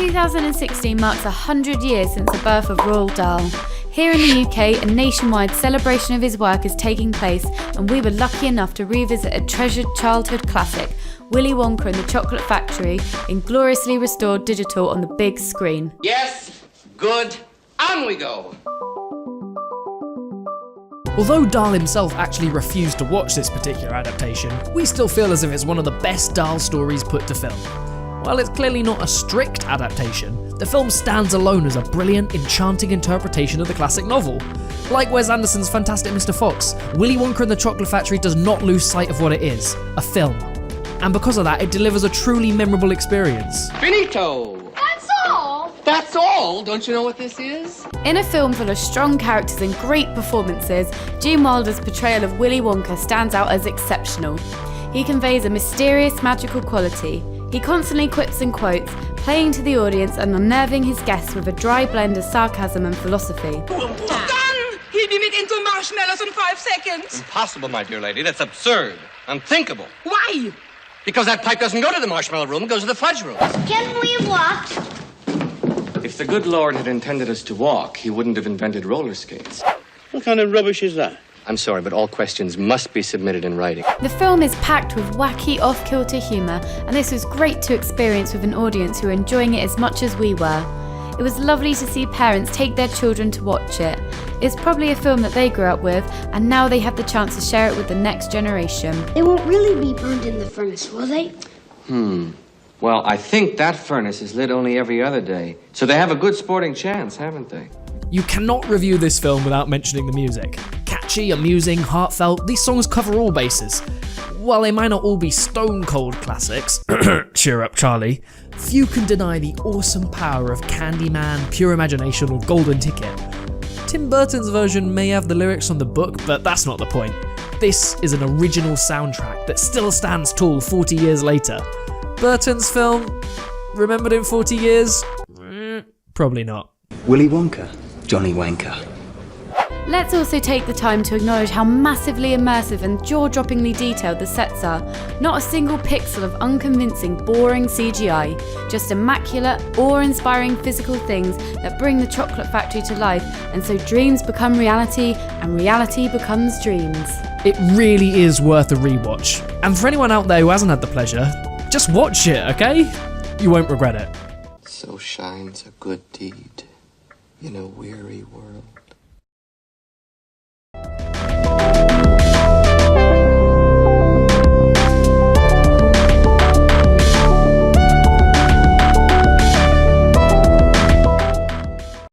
2016 marks 100 years since the birth of Roald Dahl. Here in the UK, a nationwide celebration of his work is taking place, and we were lucky enough to revisit a treasured childhood classic, Willy Wonka and the Chocolate Factory, in gloriously restored digital on the big screen. Yes, good, on we go! Although Dahl himself actually refused to watch this particular adaptation, we still feel as if it's one of the best Dahl stories put to film. While it's clearly not a strict adaptation, the film stands alone as a brilliant, enchanting interpretation of the classic novel. Like Wes Anderson's Fantastic Mr. Fox, Willy Wonka and the Chocolate Factory does not lose sight of what it is, a film. And because of that, it delivers a truly memorable experience. Finito! That's all? That's all? Don't you know what this is? In a film full of strong characters and great performances, Gene Wilder's portrayal of Willy Wonka stands out as exceptional. He conveys a mysterious, magical quality. He constantly quips and quotes, playing to the audience and unnerving his guests with a dry blend of sarcasm and philosophy. Done! He'll be made into marshmallows in 5 seconds. Impossible, my dear lady. That's absurd. Unthinkable. Why? Because that pipe doesn't go to the marshmallow room, it goes to the fudge room. Can we walk? If the good Lord had intended us to walk, he wouldn't have invented roller skates. What kind of rubbish is that? I'm sorry, but all questions must be submitted in writing. The film is packed with wacky, off-kilter humour, and this was great to experience with an audience who were enjoying it as much as we were. It was lovely to see parents take their children to watch it. It's probably a film that they grew up with, and now they have the chance to share it with the next generation. They won't really be burned in the furnace, will they? Well, I think that furnace is lit only every other day, so they have a good sporting chance, haven't they? You cannot review this film without mentioning the music. Catchy, amusing, heartfelt, these songs cover all bases. While they might not all be stone-cold classics, cheer up Charlie, few can deny the awesome power of Candyman, Pure Imagination or Golden Ticket. Tim Burton's version may have the lyrics from the book, but that's not the point. This is an original soundtrack that still stands tall 40 years later. Burton's film, remembered in 40 years? Probably not. Willy Wonka, Johnny Wanker. Let's also take the time to acknowledge how massively immersive and jaw-droppingly detailed the sets are. Not a single pixel of unconvincing, boring CGI, just immaculate, awe-inspiring physical things that bring the Chocolate Factory to life, and so dreams become reality, and reality becomes dreams. It really is worth a rewatch. And for anyone out there who hasn't had the pleasure, just watch it, okay? You won't regret it. So shines a good deed in a weary world.